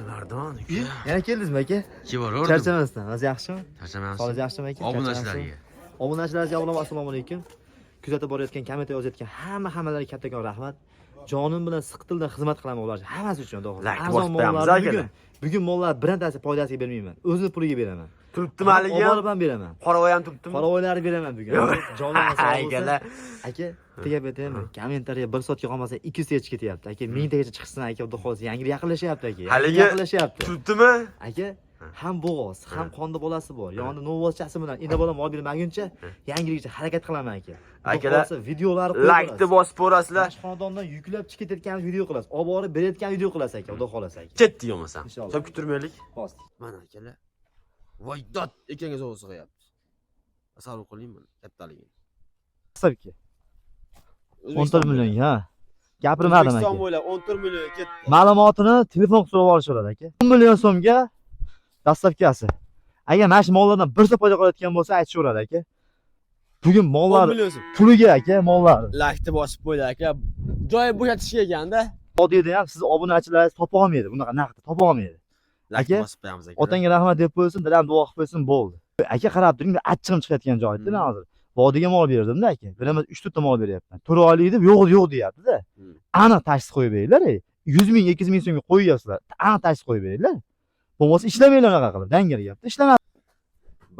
Alimardon aka. Yana keldingizmi aka? Kevaverdim. Charchamasdan. O'zi yaxshimi? Charchamayapsiz. Holiz yaxshimi aka? Obunachilarga. Obunachilarga assalomu alaykum. Kuzatib borayotgan, kommentda yozayotgan hammalariga kattakon rahmat. Jonim bilan siqtildan xizmat qilaman ularga. Hammasi uchun xudo xohlasa. Arzon mollar bugun mollar birantasi foydasiga bermayman. O'zini puliga beraman. Turibdimi haligi? Olib ham beraman. Qoravoy ham turibdimi? Qoravoylarni beraman bugun. Jonim Akalar. Aka, tegab aytaymi? Kommentariya 1 soatga qolmasa 200 taga chiqib ketyapti. Aka, 1000 tagacha chiqsin aka, xudo xohlasa. Yangi yaqinlashyapti aka. Haligi yaqinlashyapti. turibdimi? Aka, ham bo'g'oz, ham qonda bolasi bor. Yonida novvozchasi bilan ina bolam olib bermaguncha yangilikcha harakat qilaman aka. Akalar, videolar like bosib borasizlar. Xonadondan yuklab chiqib ketayotgan video qilasiz. Olib borib berayotgan video qilasiz aka, xudo xohlasa aka. Ketdi yo'masam. Inshaalloh. Top kutirmaylik. Bos. Mana akalar. Voy dot ekanga so'g'isi qo'yapti. Tasavvur qiling buni, kattaligini. Hisobki. 14 million, ha. Gapirmadim aka. O'zbekiston bo'ylab 14 million ketdi. Ma'lumotini telefon so'rab olishadi aka. 10 million so'mga dastavkasi. Agar mana shu mollardan bir so'm foyda qilayotgan bo'lsa aytishaveradi aka. Bugun mollar puliga aka, mollar. Lakni bosib qo'ydi aka. Joy bo'shatish kelganda. Odiyda ham siz obunachilaringiz topa olmaydi. Bunaqa naqdni topa olmaydi. Lakni bosib qo'yamiz aka. Otangga rahmat deb qo'ysin, dadam duo qilib qo'ysin, bo'ldi. Aka qarab turing, achchig'im chiqayotgan joyda men hozir. Vodiyga mol berdim-da aka. Birimiz 3 ta mol beryapman. 4 oylik deb yo'q deyapti-da. Aniq tashxis qo'yib beringlar. 100 ming, 200 ming so'mga qo'yyapsizlar. Aniq tashxis qo'yib beringlar. Bo'lmasa ishlamaylar unaqa qilib. Dangaryapti, ishlamaydi.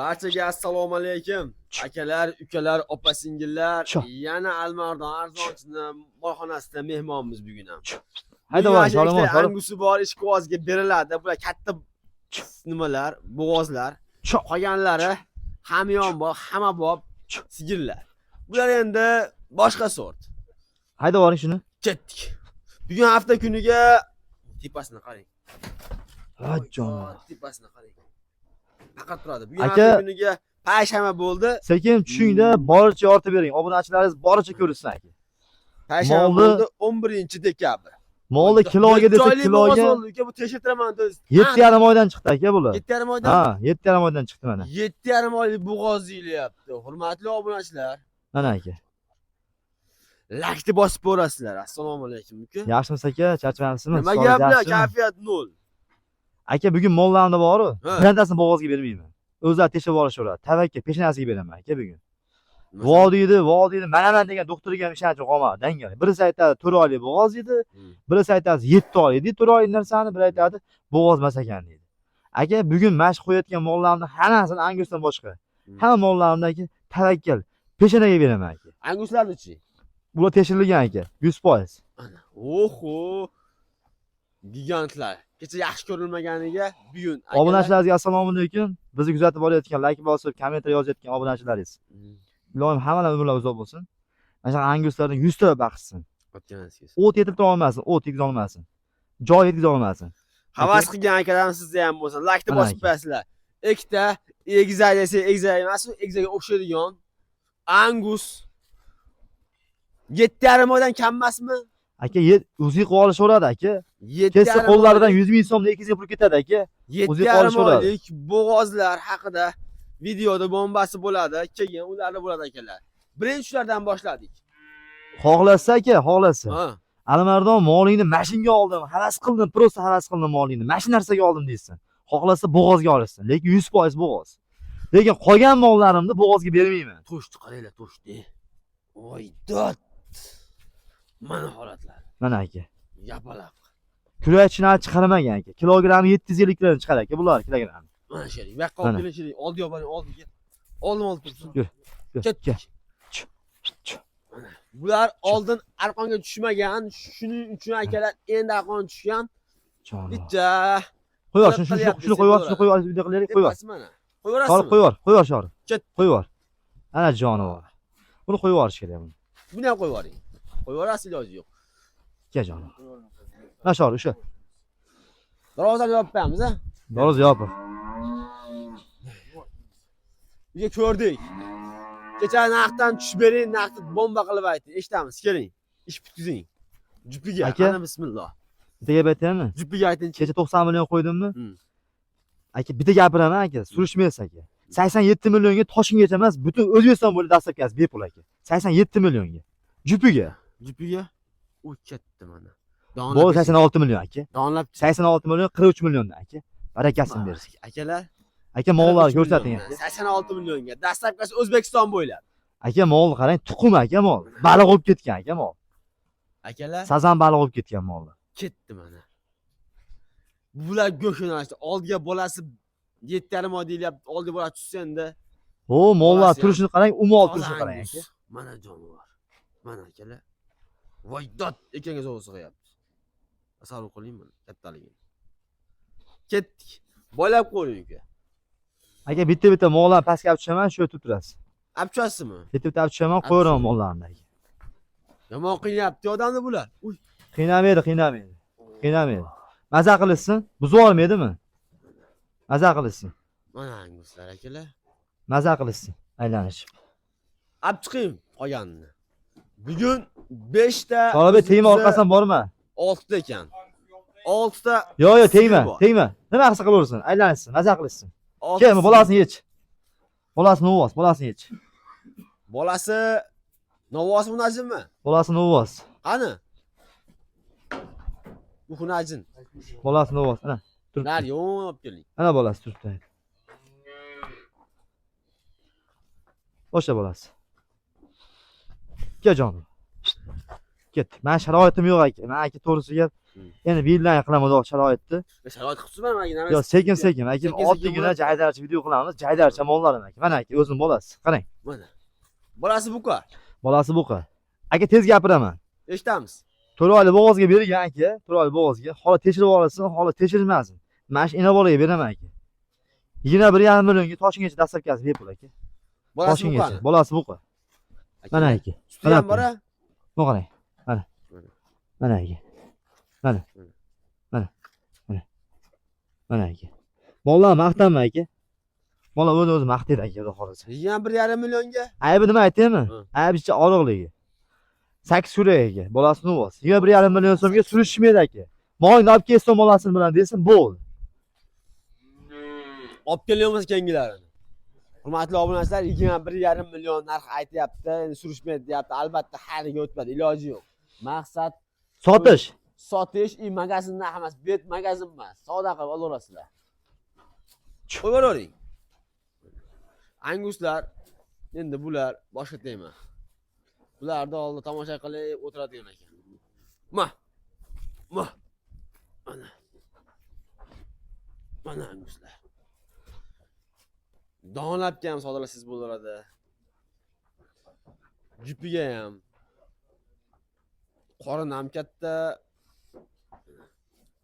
Barchaga assalomu alaykum. Akalar, ukalar, opa-singillar, yana Alimardon arzonchini molxonasida mehmonmiz bugun ham. Hayda bor, shalom. Angusi bor ishqibozga beriladi. Bular katta nimalar, bo'g'ozlar. Qolganlari hamyon bor, hamma bor, sigirlar. Bular endi boshqa sort. Hayda boring shuni. Ketdik. Bugun hafta kuniga tepasini qarang. Hajjon. Tepasini qarang. Faqat turadi. Bugun hafta kuniga payshanba bo'ldi. Sekin tushingda boricha yoritib bering. Obunachilaringiz boricha ko'rsin aka. Payshanba bo'ldi 11-dekabr. Molni kiloga desa kiloga. Bu tekshirtiraman do'st. 7,5 oydan chiqdi aka bular. 7,5 oydan? Ha, 7,5 oydan chiqdi mana. 7,5 oylik bo'g'oz deyilyapti. Hurmatli obunachilar. Mana aka. Lakni bosib borasizlar. Assalomu alaykum uka. Yaxshimisiz aka? Charchamayapsizmi? Nima gaplar? Kayfiyat 0. Aka, bugun mollarimda bor-ku. Birontasini bo'g'ozga bermayman. O'zlari tekshirib olishaveradi. Tavakka peshanasiga beraman aka bugun. Vodiyni mana degan doktorga ham ishonch qolmadi, dangal. Birisi aytadi 4 oylik bo'g'oz edi, birisi aytadi 7 oylik edi, 4 oylik narsani, biri aytadi bo'g'oz emas ekan deydi. Aka, bugun mash qo'yayotgan mollarimni hammasini angusdan boshqa. Hamma mollarimdagi tavakkal peshanaga beraman aka. Anguslarni-chi? Bular tekshirilgan aka, 100%. Ana. Oho! Gigantlar. Kecha yaxshi ko'rilmaganiga bugun obunachilaringizga assalomu alaykum. Bizni kuzatib borayotgan, like bosib, kommentariy yozayotgan obunachilaringiz. Ilohim hammalar umrlar uzoq bo'lsin. Mana shu anguslarning 100 ta baxtsin. O't yetib tura olmasin, o't yegiza olmasin. Joy yetkiza olmasin. Havas qilgan akalarimiz sizda ham bo'lsin. Like bosib qo'yasizlar. Ikkita egizak desa egizak emas, egizaga o'xshaydigan angus 7,5 oydan kam emasmi? Aka, o'zi qilib olishaveradi aka. 7,5 qo'llaridan 100 ming so'mdan 200 pul ketadi aka. 7,5 oylik bo'g'ozlar haqida videoda bombasi bo'ladi, keyin ularda bo'ladi akalar. Birinchi shulardan boshladik. Xohlasa aka, xohlasa. Ha. Alimardon molingni mashinga oldim, havas qildim, prosta havas qildim molingni. Mashin narsaga oldim deysan. Xohlasa bo'g'ozga olsin, lekin 100% bo'g'oz. Lekin qolgan mollarimni bo'g'ozga bermayman. To'shdi, qaranglar, to'shdi. Voy dod. Mana holatlar. Mana aka. Yapalaq. Kurachini chiqarmagan aka. Kilogrammi 750 kg chiqar aka, bular kilogramm. Mana shu yerga yoqqa olib kelishing. Oldiga boring, oldiga. Oldim tursin. Yur. Ketdik. Mana. Bular oldin arqonga tushmagan, shuning uchun akalar endi arqon tushgan. Bitta. Qo'y shuni qo'yib yuborib, shuni qo'yib yuborib, video qilaylik, qo'yib yubor. Qo'yib yuborasizmi? Qo'yib yubor, shor. Ket. Qo'yib yubor. Ana jonivor. Buni qo'yib yuborish kerak buni. Buni ham qo'yib yuboring. Qo'yib yuborasiz, iloji yo'q. Ke jonivor. Mana shor, o'sha. Darvozani yopib qo'yamiz, a? Darvoza yopib. Bizga ko'rdik. Kecha naqddan tushib bering, naqd bomba qilib ayting. Eshitamiz, keling. Ish bitkizing. Jupiga, ana bismillah. Bittaga aytaymi? Jupiga ayting. Kecha 90 million qo'ydimmi? Aka, bitta gapiraman aka, surishmaysiz aka. 87 millionga Toshkentgacha emas, butun O'zbekiston bo'ylab dastavkasi bepul aka. 87 millionga. Jupiga. Jupiga. U ketdi mana. Bu 86 milyon aka. Donlab 86 milyon 43 milyondan aka. Barakasini bersin. akalar. Aka mollarni ko'rsating. 86 millionga. Dastlabkisi O'zbekiston bo'ylab. Aka mol qarang, tuxum aka mol. Baliq olib ketgan aka mol. Akalar Sazan baliq olib ketgan mollar. ketdi mana. Bular go'shini ochdi. Oldiga bolasi 7,5 oy deyilyapti. Oldiga bola tushsa endi. O mollar Bolasi turishini qarang, umol turishini Toza qarang angus. aka. Mana jonivor. Mana akalar. Voy dod ekangiz o'g'zi qo'yapti. Tasavvur qiling buni kattaligini. Ketdik. Boylab qo'ying uka. Aka bitta mollarni pastga olib tushaman, shu yerda turasiz. Abchasimi? Bitta olib tushaman, qo'yiraman mollarni aka. Yomon qilyapti odamni bular. Uy. Qiynamaydi. Maza qilsin, buzib olmaydimi? Maza qilsin. Mana anguslar akalar. Maza qilsin, aylanishib. Olib chiqing qolganini. Bugun 5 ta. Tolibay tegma orqasidan borma. 6 ta ekan. 6 ta. Yo'q, tegma. Nima qilsa qilaversin, aylanishsin, maza qilsin. Kelma, bolasini yech. Bolasini yech. Bolasi Novos munajimmi? Bolasini uvos. Qani? Bu xunajin. Bolasini uvos. Ana, turibdi. Nar yo'q olib keling. Ana bolasi turibdi. O'sha bolasi. Kel jonim. Ket. Men sharoitim yo'q aka. Men aka to'g'risi gap. Endi belgilangan qilaman sharoitni. Sharoit qilibsizmi mana? Yo, sekin. Aka oddiygina jaydarcha video qilamiz. Jaydarcha mollarim aka. Mana aka o'zim bolasi. Qarang. Mana. Bolasi buqa. Bolasi buqa. Aka tez gapiraman. Eshitamiz. 4 oylik bo'g'ozga bergan aka. 4 oylik bo'g'ozga. Holi tekshirib olsin, holi tekshirilmasin. Men shu ina bolaga beraman aka. 21,5 millionga Toshkentgacha dastlabkasi bepul aka. Bolasi buqa. Bolasi buqa. Mana aka. Suti ham bora. Bu qarang. Mana. Mana aka. Mana aka. Mollar maqtanma aka. Mollar o'zi maqtaydi aka, xudo xolasa. 1,5 millionga. Aybi nima aytaymi? Aybicha oriqligi. 8 kurak aka. Bolasini uvos. 1,5 million so'mga surishmaydi aka. Molni olib kelsin bolasini bilan desin, bo'ldi. Olib kelyapmiz kengilarini. Hurmatli obunachilar, 21,5 million narx aytyapti. Endi surishmaydi deyapti. Albatta xariga o'tmadi, iloji yo'q. Maqsad Sotish. Sotish magazin narx emas, bet magazin emas. Savdo qilib olaverasizlar. Qo'yavering. Anguslar endi bular boshqa tema. Bularni oldida tomosha qilib o'tiradigan ekan. Mana anguslar. Donlabga ham sodalasiz bo'laveradi. Jupiga ham. Qorin ham katta.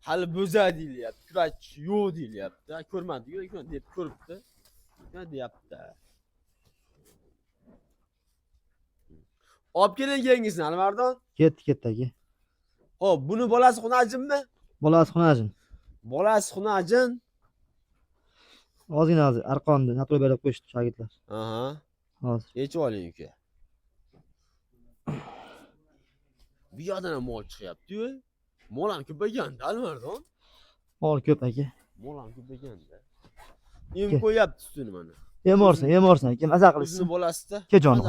Hali bo'za deyilyapti. Kurach yo'q deyilyapti. Ko'rmadi-ku, deb ko'ribdi. Nima deyapti? Olib keling kengisini, Alimardon. Ketdi aka. Xo'p, buni bolasi xunajinmi? Bolasi xunajin. Bolasi xunajin. Ozgina arqonni natural berib qo'yishdi shogirdlar. Aha. Hozir. Yechib oling uka. Bu yerdan ham mol chiqyapti-yu. Mol ham ko'payganda, Alimardon. Mol ko'p aka. Mol ham ko'payganda. Em qo'yapti ustini mana. Yemorsan aka, maza qilsin. O'zini bolasida. Ke jonim,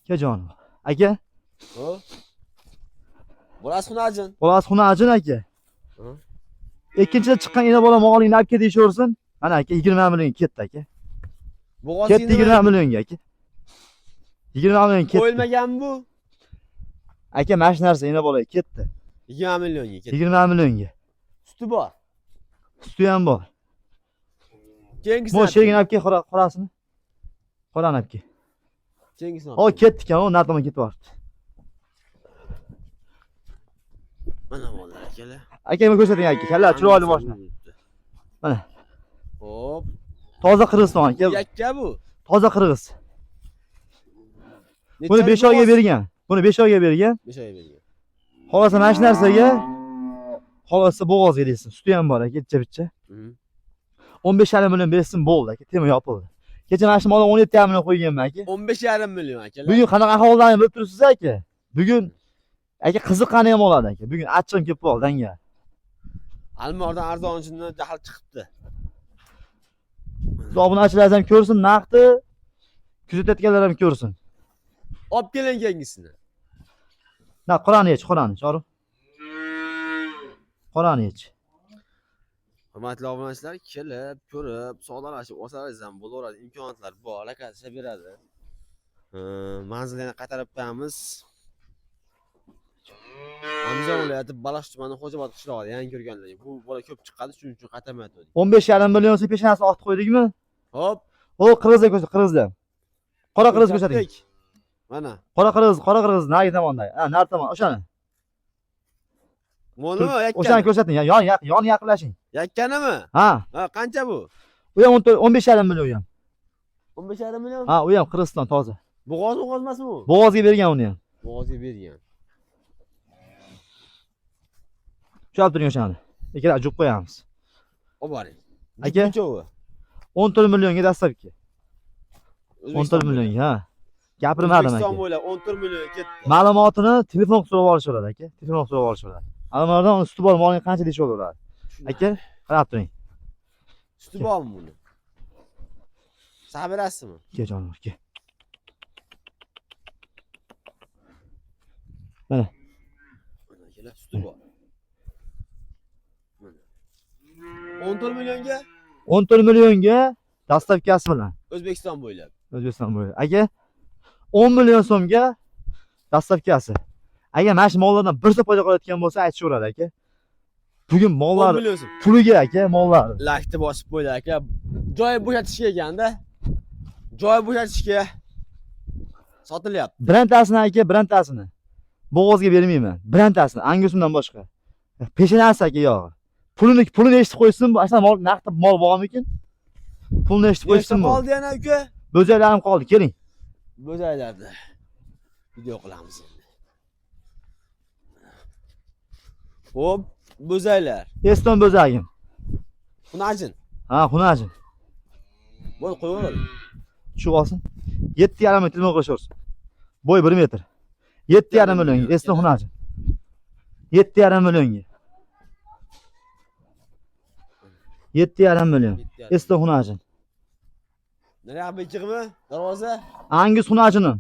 ke jonim. Aka? Ho? Bolasi xunajin. Bolasi xunajin aka. Ikkinchida chiqqan ina bola molingni olib ket deyishaversin. Mana aka 20 million ketdi aka. Ketdi 20 millionga aka. 20 million ketdi. Qo'yilmagan bu. Aka mana shu narsa ina bola ketdi. 20 millionga ketdi. 20 millionga. Suti bor. Suti ham bor. Kengisi. Mo sherigini olib kel, qorasini. Qorani olib kel. Kengisini. O ketdik, o narxdan ketib bordi. Mana mollar akalar. Akama ko'rsating aka, kalla chiroyli boshna. Mana. Hop. Toza Qirg'iziston aka. Yakka bu. Toza Qirg'iz. Buni 5 oyga bergan. 5 oyga bergan. Xolasa mana shu narsaga xolasa bo'g'ozga deysin. Suti ham bor aka, ketcha-bitcha. 15,5 million bersin bo'ldi aka, tema yopildi. Kecha mana shu molni 17,5 million qo'yganman aka. 15,5 million akalar. Bugun qanaqa ahvoldan bilib turibsiz aka? Bugun aka qiziqqani ham oladi aka. Bugun achchig'im kelib qoldi anga. Alimardon arzonchini jahl chiqibdi. Obunachilar ham ko'rsin naqdi, kuzatayotganlar ham ko'rsin. Olib keling kengisini. Na Qur'onni yech, Qur'onni, chorib. Qorani-chi. Hurmatli obunachilar, kelib, ko'rib, savdolashib olsangiz ham bo'laveradi, imkoniyatlar bor, aka ishlab beradi. Manzilini qaytarib qo'yamiz. Andijon viloyati Baloch tumani Xo'jobod qishlog'ida yangi ko'rganlar. Bu bola ko'p chiqadi, shuning uchun qaytarmayapti. 15,5 million so'm peshanasini otib qo'ydikmi? Hop, O, qirg'izda ko'rsat, qirg'izda. Qora qirg'iz ko'rsating. mana. Qora qirg'iz nari tomondagi. Ha, nari tomon, o'shani. Buni yakkan. O'shani ko'rsating, yon yaqinlashing. Yakkanimi? Ha, Ha, qancha bu? u ham 15,5 million u ham. 15,5 million? Ha, u ham Qirg'iziston toza. Bo'g'oz emasmi bu? Bo'g'ozga bergan uni ham. Bo'g'ozga bergan. Ushlab turing o'shani. Ikkala jub qo'yamiz. Olib boring. Aka? Nechovi? 14 millionga dastlabki. 14 millionga, ha. Gapirmadim O'zbekiston aka. bo'ylab 14 million ketdi. Ma'lumotini telefon so'rab olishadi aka. Telefon so'rab olishadi. Alimardon usti bor moling qancha deyishaveradi. Aka, qarab turing. Suti bormi buni? Sabirasizmi? Ke jonim, ke. Mana. Mana kelar suti bor. Mana. 14 millionga 14 millionga dastavkasi bilan O'zbekiston bo'ylab. O'zbekiston bo'ylab. Aka 10 million so'mga dastavkasi. Agar mana shu mollardan bir so'm foyda qilayotgan bo'lsa aytishaveradi aka. Bugun 10 mollar million so'm. puliga aka mollar. Lakni bosib qo'ydi aka. Joy bo'shatishga ekanda. Joy bo'shatishga sotilyapti. Birintasini aka, birintasini. Bo'g'ozga bermayman. Birintasini Angusumdan boshqa. Peshanasi aka yo'q. Pulini eshitib qo'ysin, aslan mol naqd mol bormikin? Pulni eshitib qo'ysin Nechta bu. qoldi yana uka? Bo'zaylarim qoldi, keling. Bo'zaylarda video qilamiz endi. Hop, bo'zaylar. Eston bo'zagim. Xunajin. Ha, xunajin. Bo'l qo'yaver. Tushib olsin. 7,5 metr qilishorsin. Bo'y 1 metr. 7,5 million eston xunajin. 7,5 millionga. 7,5 million. Eston xunajin. Nereye bekirmi? Darvoza. Angus xunajini.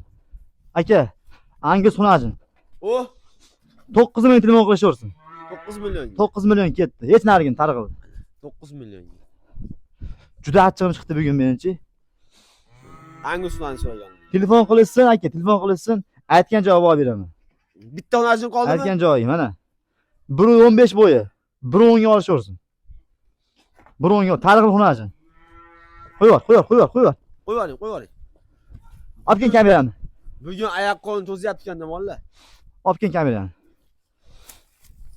Aka, Angus xunajin. O 9 million tilmo qilishorsin. 9 milyon. 9 million ketdi. Hech narigin tarqildi. 9 milyon. Juda achchig'im chiqdi bugun menchi. Angusdan so'ragan. Telefon qilishsin aka, telefon qilishsin. Aytgan javob olib beraman. Bitta onajin qoldimi? Aytgan joyi mana. 1.15 bo'yi. 1.10 ga olishaversin. 1.10 ga tarqil xunajin. Qo'yver. Qo'yvaring. Olib kel kamerani. Bugun oyoq qo'lini to'zyapti ekanda mollar. Olib kel kamerani.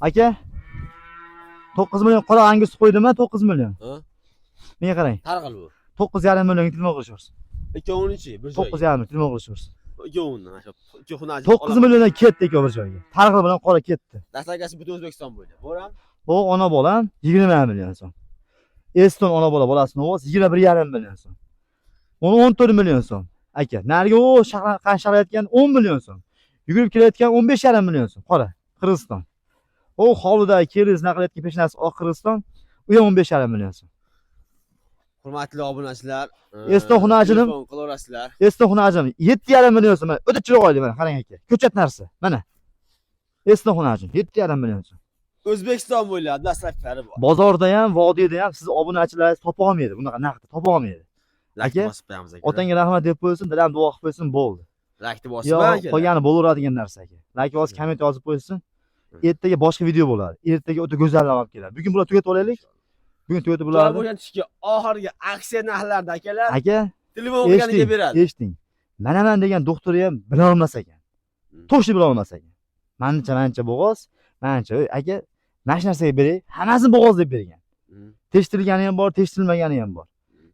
Aka 9 million qora Angus qo'ydimmi? 9 million. Ha? Menga qarang. Tarqil bu. 9,5 millionga tilmo qilishorsin. Ikkovini-chi bir joyga. 9,5 tilmo qilishorsin. Ikkovini mana shu. Ikki xunajin. 9 milliondan ketdi aka bir joyga. Tarqil bilan qora ketdi. Dastlabkasi butun O'zbekiston bo'ylab. Bo'ram. O ona bolam 20 million so'm. Eston ona bola bolasini o'z 21,5 million so'm. Uni 14 million so'm. Aka, nariga o qanshalayotgan 10 million so'm. Yugurib kelayotgan 15,5 million so'm. Qora, Qirg'iziston. O hovlida keriz naqilayotgan peshanasi oq Qirg'iziston, u ham 15,5 million so'm. Hurmatli obunachilar, Eston xunajinim. telefon qilaverasizlar. Eston xunajim 7,5 million so'm. Mana o'ta chiroyli mana qarang aka. Ko'chat narsa. Mana. Eston xunajim 7,5 million so'm. O'zbekiston bo'ylab dastlabkilari bor. Bozorda ham, vodiyda ham siz obunachilaringiz topa olmaydi. Bunaqa naqd topa olmaydi. Lakni Aka, bosib qo'yamiz aka. Otangga rahmat deb qo'ysin, dadam duo qilib qo'ysin, bo'ldi. Lakni bosib Yo, qo'ying aka. qolgani bo'laveradigan narsa aka. Like yozib, komment yozib qo'ysin. Ertaga boshqa video bo'ladi. Ertaga o'ta go'zallar olib keladi. Bugun bular tugatib olaylik. Bugun tugatib Joy bo'ladi. bo'shatishga oxirgi aksiya narxlarda akalar Aka, telefon qilganiga beradi. eshiting. Manaman degan doktor ham bila olmas ekan. To'shib bila olmas ekan. Mancha bo'g'oz, mancha. Aka, mana shu narsaga beray, hammasini bo'g'oz deb bergan. Tekshirtilgani ham bor, tekshirilmagani ham bor.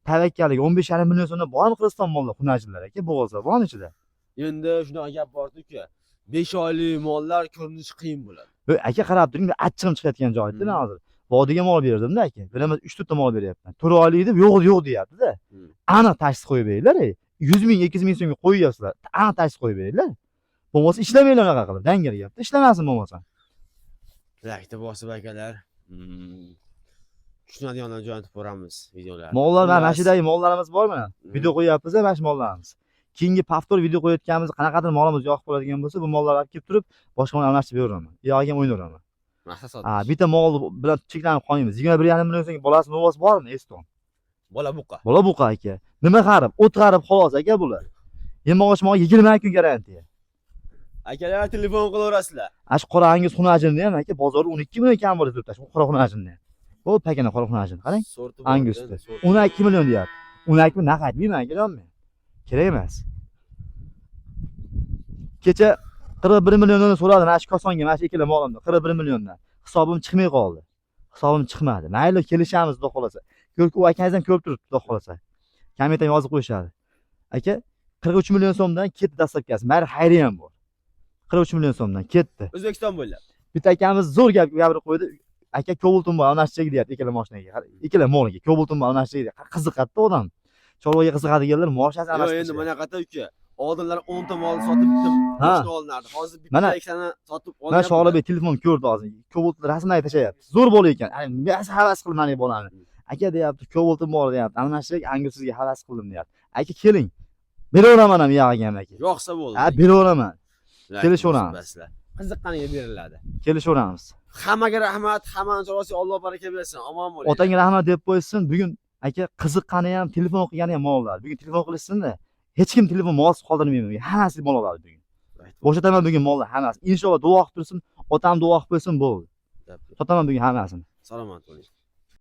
Tavakkaliga 15,5 million so'mdan bormi Qirg'iziston mollar, xunajinlar aka, bo'g'ozlar bormi ichida? Endi shunaqa gap borku-ku. 5 oylik mollar ko'rinishi qiyin bo'ladi. Aka qarab turing, achchig'im chiqayotgan joyda men hozir. Vodiyga mol berdim-da aka. Bilaman 3 ta mol beryapman. 4 oylik deb yo'q deyapti-da. Aniq tashxis qo'yib beringlar. 100 ming, 200 ming so'mga qo'yyapsizlar. Aniq tashxis qo'yib beringlar. Bo'lmasa ishlamanglar unaqa qilib. Dangar gapda ishlamasin bo'lmasa. Lakni bosib akalar. Tushunadiganlar jo'natib boramiz videolarni. Mollar mana shudagi mollarimiz bormi? Video qo'yapmiz, mana shu mollarimiz. Keyingi повтор video qo'yayotganimiz qanaqadir molimiz yoqib qoladigan bo'lsa, bu mollarni olib kelib turib, boshqa mol almashtirib beraman. Yog'im o'ynayveraman. Maqsad Ha, sotish. bitta mol bilan cheklanib qolmaymiz. 21,5 million so'mga bolasini o'g'asi bormi, Eston? Bola buqa. Bola buqa aka. Nima qarib? O't qarib xolos aka bular. Yemoq-ichmoq 20 kun garantiya. Akalar telefon qilaverasizlar. Ash qora angiz xunajinni ham aka bozorda 12 million kam bo'lib turibdi. Qora xunajinni. Bu pakana qora xunajin. Qarang. Sorti Angusni. 12 million deyapti. 12 million naqd aytmayman akajonmi? Kerak emas. Kecha 41 milliondan so'radi mana shu kosonga, mana shu ikkala molimda 41 milliondan. Hisobim chiqmay qoldi. Hisobim chiqmadi. Mayli kelishamiz xudo xolasa. U akangiz ham ko'rib turibdi xudo xolasa. Kommentga yozib qo'yishadi. Aka 43 million so'mdan ketdi dastlabkasi. Mari xayri ham bor. 43 million so'mdan ketdi. O'zbekiston bo'ylab. Bitta akamiz zo'r gap gapirib qo'ydi. Aka Kobultum bor, avnashchiga deyapti ikkala mashinaga. Ikkala moliga Kobultum bor, avnashchiga deyapti. Qiziqadi odam. Chorvaga qiziqadiganlar moshasi Yo'q, endi mana qata uka. Oldinlar 10 ta molni sotib bitim mashina olinardi. Hozir bitta ikkitani sotib olgan. Mana Shohibek telefon ko'rdi hozir. Kobultni rasmini tashlayapti. Zo'r bo'lar ekan. Men havas qildim mana bolani. Aka deyapti, Kobultum bor deyapti. Avnashchiga angusizga havas qildim deyapti. Aka keling. Beraveraman ham yog'iga ham aka. Yo'qsa bo'ldi. Ha, beraveraman. Kelishaveramiz. Qiziqqaniga beriladi. Kelishaveramiz. Hammaga rahmat, hammani chorasi Alloh baraka bersin. Omon bo'ling. Otangga rahmat deb qo'ysin. Bugun aka qiziqqani ham, telefon qilgani ham mollar. Bugun telefon qilishsin-da. Hech kim telefon molsiz qoldirmayman. Hammasi mol oladi bugun. Bo'shataman bugun mollar hammasi. Inshaalloh duo qilib tursin, otam duo qilib qo'ysin bo'ldi. Sotaman bugun hammasini. Salomat bo'ling.